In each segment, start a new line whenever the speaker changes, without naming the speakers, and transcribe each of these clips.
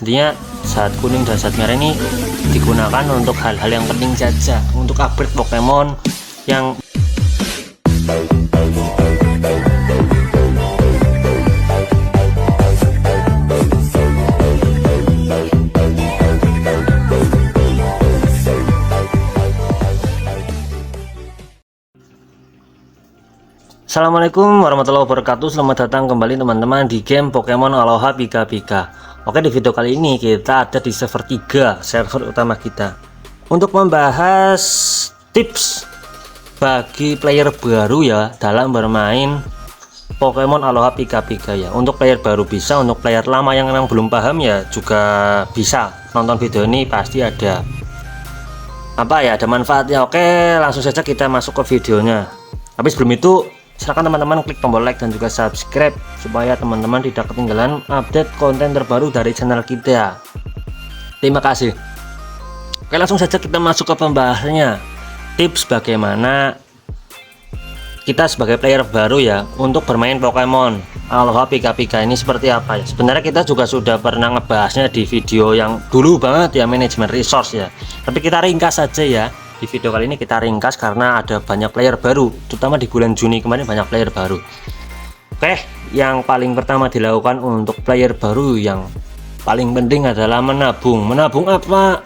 Intinya zat kuning dan zat merah ini digunakan untuk hal-hal yang penting saja, untuk upgrade Pokemon yang Assalamualaikum warahmatullahi wabarakatuh. Selamat datang kembali teman-teman di game Pokemon Aloha Pika Pika. Oke, di video kali ini kita ada di server 3, server utama kita, untuk membahas tips bagi player baru ya dalam bermain Pokemon Aloha Pika Pika ya. Untuk player baru bisa, untuk player lama yang memang belum paham ya juga bisa nonton video ini, pasti ada ada manfaatnya. Oke, langsung saja kita masuk ke videonya. Tapi sebelum itu, silahkan teman-teman klik tombol like dan juga subscribe supaya teman-teman tidak ketinggalan update konten terbaru dari channel kita. Terima kasih. Oke, langsung saja kita masuk ke pembahasannya. Tips bagaimana kita sebagai player baru ya untuk bermain Pokemon Aloha Pika Pika ini seperti apa ya. Sebenarnya kita juga sudah pernah ngebahasnya di video yang dulu banget ya, manajemen resource ya. Tapi kita ringkas saja ya. Di video kali ini kita ringkas karena ada banyak player baru, terutama di bulan Juni kemarin banyak player baru. Oke, yang paling pertama dilakukan untuk player baru yang paling penting adalah menabung. Menabung apa?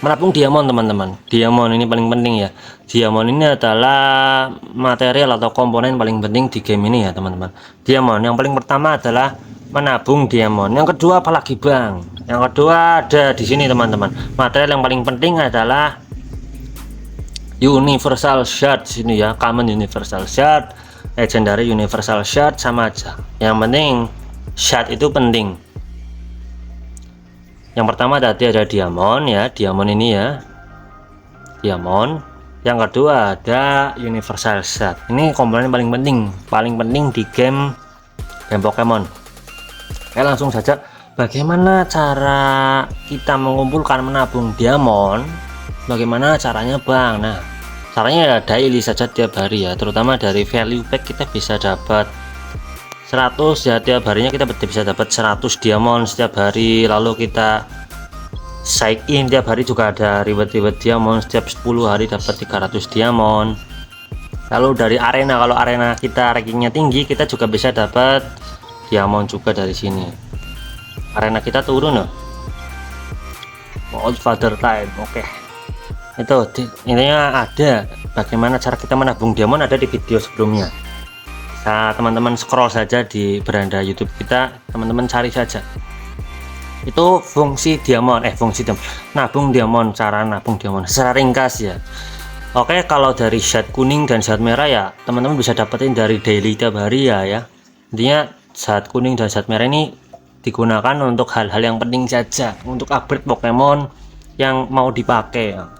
Menabung diamond teman-teman. Diamond ini paling penting ya. Diamond ini adalah material atau komponen paling penting di game ini ya teman-teman. Diamond yang paling pertama adalah menabung diamond. Yang kedua apalagi bang? Yang kedua ada di sini teman-teman. Material yang paling penting adalah Universal Shard sini ya, Common Universal Shard, Legendary Universal Shard sama aja. Yang penting shard itu penting. Yang pertama tadi ada diamond ya, diamond ini ya, diamond. Yang kedua ada Universal Shard. Ini komponen paling penting di game Pokemon. Oke, langsung saja. Bagaimana cara kita mengumpulkan menabung diamond? Bagaimana caranya bang? Nah, caranya ya daily saja tiap hari ya, terutama dari value pack kita bisa dapat 100 ya, tiap harinya kita bisa dapat 100 diamond setiap hari. Lalu kita sign in tiap hari juga ada reward diamond, setiap 10 hari dapat 300 diamond. Lalu dari arena, kalau arena kita rankingnya tinggi, kita juga bisa dapat diamond juga dari sini. Arena kita turun loh, Old Father Time. Oke, itu intinya ada bagaimana cara kita menabung diamond, ada di video sebelumnya. Bisa teman-teman scroll saja di beranda YouTube kita, teman-teman cari saja itu fungsi diamond, nabung diamond, cara nabung diamond secara ringkas ya. Oke, kalau dari zat kuning dan zat merah ya teman-teman bisa dapetin dari daily tiap hari ya. Intinya zat kuning dan zat merah ini digunakan untuk hal-hal yang penting saja, untuk upgrade Pokemon yang mau dipakai ya.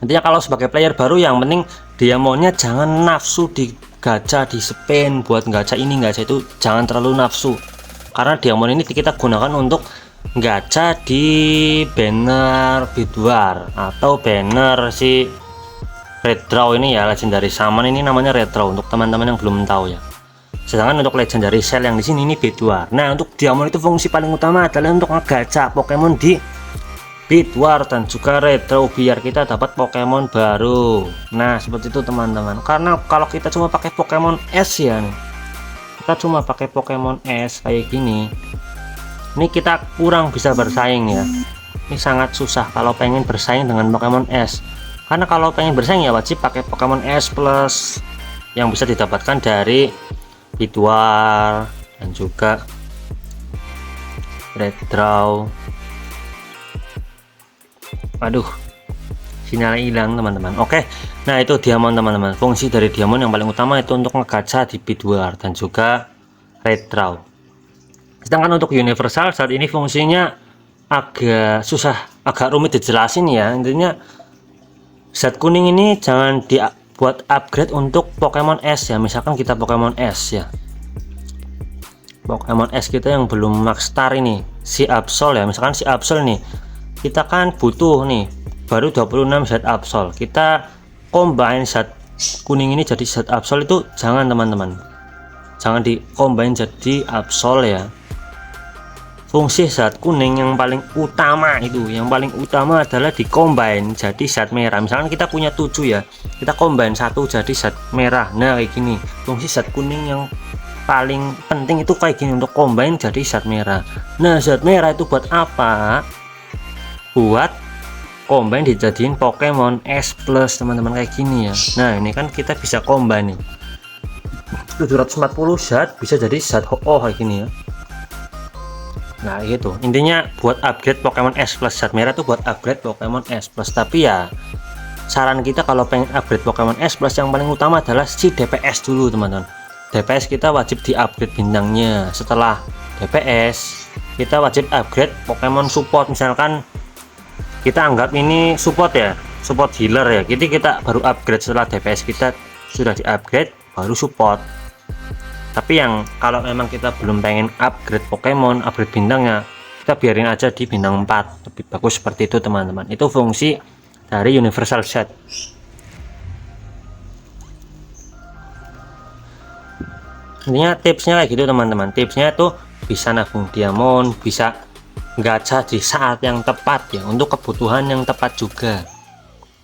Intinya kalau sebagai player baru yang penting diamondnya jangan nafsu di gacha, di spin buat gacha ini gacha itu, jangan terlalu nafsu, karena diamond ini kita gunakan untuk gacha di banner Bidwar atau banner si Red Draw ini ya, Legendary Summon ini namanya Red Draw untuk teman-teman yang belum tahu ya. Sedangkan untuk Legendary Shell yang di sini ini Bidwar. Nah, untuk diamond itu fungsi paling utama adalah untuk ngegacha Pokemon di Bidwar dan juga retro biar kita dapat Pokemon baru. Nah, seperti itu teman-teman. Karena kalau kita cuma pakai Pokemon S ya nih, kita cuma pakai Pokemon S kayak gini, ini kita kurang bisa bersaing ya. Ini sangat susah kalau pengen bersaing dengan Pokemon S. Karena kalau pengen bersaing ya wajib pakai Pokemon S plus yang bisa didapatkan dari Bidwar dan juga Red Draw. Aduh, sinyalnya hilang teman-teman. Oke, nah itu diamond teman-teman. Fungsi dari diamond yang paling utama itu untuk ngegacha di Bidwar dan juga Red Draw. Sedangkan untuk universal saat ini fungsinya agak susah, agak rumit dijelasin ya. Intinya zat kuning ini jangan dibuat upgrade untuk Pokemon S ya. Misalkan kita Pokemon S ya, Pokemon S kita yang belum max star ini, si Absol ya. Misalkan si Absol nih, kita kan butuh nih baru 26 zat Absol, kita combine zat kuning ini jadi zat Absol itu jangan teman-teman, jangan di combine jadi Absol ya. fungsi zat kuning yang paling utama adalah di combine jadi zat merah. Misalkan kita punya 7 ya, kita combine satu jadi zat merah. Nah kayak gini, fungsi zat kuning yang paling penting itu kayak gini, untuk combine jadi zat merah. Nah zat merah itu buat apa? Buat combine dijadiin Pokemon S plus teman-teman, kayak gini ya. Nah ini kan kita bisa combine nih 740 zat bisa jadi zat HO kayak gini ya. Nah gitu intinya, buat upgrade Pokemon S plus zat merah tuh buat upgrade Pokemon S plus. Tapi ya saran kita kalau pengen upgrade Pokemon S plus yang paling utama adalah si DPS dulu teman-teman. DPS kita wajib di upgrade bintangnya. Setelah DPS kita wajib upgrade Pokemon support. Misalkan kita anggap ini support ya, support healer ya, jadi kita baru upgrade setelah DPS kita sudah di upgrade baru support. Tapi yang kalau memang kita belum pengen upgrade Pokemon, upgrade bintangnya, kita biarin aja di bintang 4, lebih bagus seperti itu teman-teman. Itu fungsi dari universal set. Intinya tipsnya kayak gitu teman-teman. Tipsnya itu bisa nabung diamond, bisa gacha di saat yang tepat ya, untuk kebutuhan yang tepat juga.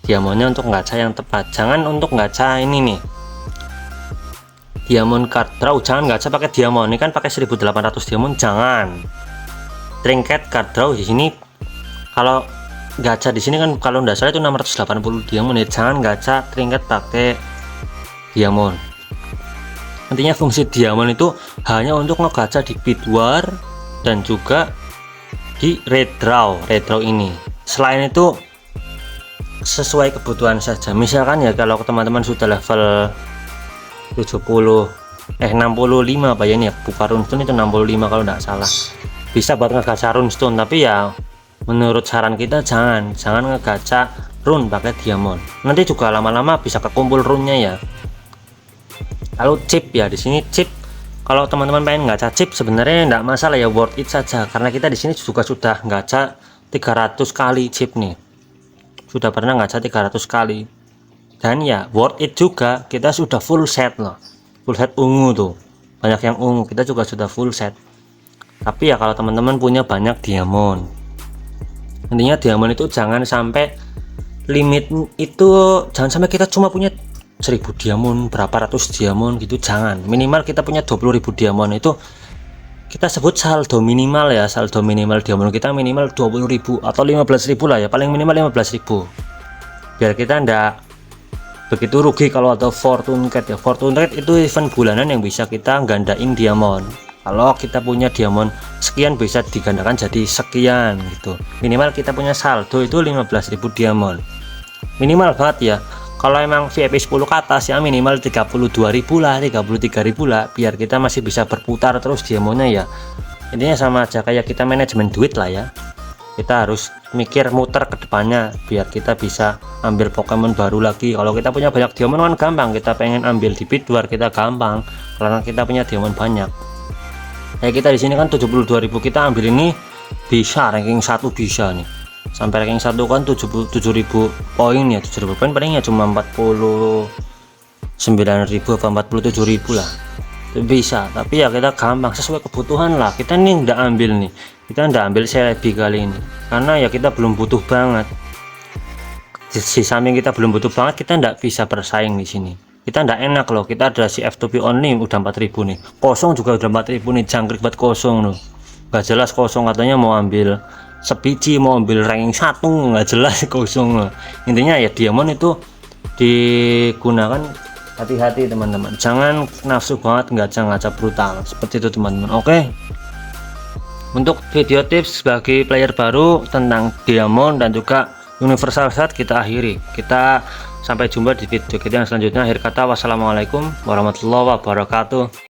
Diamondnya untuk gacha yang tepat, jangan untuk gacha ini nih diamond card draw, jangan gacha pakai diamond. Ini kan pakai 1800 diamond, jangan. Trinket card draw di sini, kalau gacha di sini kan kalau nggak salah itu 680 diamond ya, jangan gacha trinket pakai diamond. Intinya fungsi diamond itu hanya untuk ngegacha di bid war dan juga di redraw ini. Selain itu sesuai kebutuhan saja. Misalkan ya kalau teman-teman sudah level 65 apa ya, ini ya buka runestone itu 65 kalau tidak salah, bisa buat ngegacha runestone. Tapi ya menurut saran kita jangan ngegacha rune pakai diamond, nanti juga lama-lama bisa kekumpul runnya ya. Lalu chip ya, di sini chip kalau teman-teman pengen gacha chip sebenarnya tidak masalah ya, worth it saja, karena kita di sini juga sudah gacha 300 kali chip nih, sudah pernah gacha 300 kali, dan ya worth it juga. Kita sudah full set loh, full set ungu tuh, banyak yang ungu, kita juga sudah full set. Tapi ya kalau teman-teman punya banyak diamond, intinya diamond itu jangan sampai limit itu, jangan sampai kita cuma punya 1000 diamond, berapa ratus diamond gitu, jangan. Minimal kita punya 20.000 diamond, itu kita sebut saldo minimal ya, saldo minimal diamond kita minimal 20.000 atau 15.000 lah ya, paling minimal 15.000, biar kita ndak begitu rugi kalau ada fortune rate ya. Fortune rate itu event bulanan yang bisa kita gandain diamond. Kalau kita punya diamond sekian bisa digandakan jadi sekian gitu. Minimal kita punya saldo itu 15.000 diamond, minimal banget ya. Kalau emang VIP 10 ke atas ya minimal 32.000 lah, 33.000 lah, biar kita masih bisa berputar terus diamondnya ya. Intinya sama aja kayak kita manajemen duit lah ya, kita harus mikir muter ke depannya biar kita bisa ambil Pokemon baru lagi. Kalau kita punya banyak diamond kan gampang, kita pengen ambil di bid war kita gampang karena kita punya diamond banyak. Kayak kita di sini kan 72.000, kita ambil ini bisa ranking 1 bisa nih. Sampai ranking 1 kan 7.000 poin ya, 7.000 poin palingnya cuma 49.000 atau 47.000 lah, itu bisa. Tapi ya kita gampang sesuai kebutuhan lah. Kita nih nggak ambil nih, kita nggak ambil Celebi kali ini karena ya kita belum butuh banget. Di samping kita belum butuh banget, kita nggak bisa bersaing di sini. Kita nggak enak loh, kita ada si F2P only udah 4.000 nih, kosong juga udah 4.000 nih, jangkrik buat kosong loh, nggak jelas kosong, katanya mau ambil sebiji, mau ambil ranking 1, nggak jelas kosong loh. Intinya ya diamond itu digunakan hati-hati teman-teman, jangan nafsu banget gacha-gacha brutal seperti itu teman-teman. Oke, untuk video tips bagi player baru tentang diamond dan juga universal set kita akhiri. Kita sampai jumpa di video kita yang selanjutnya. Akhir kata wassalamualaikum warahmatullahi wabarakatuh.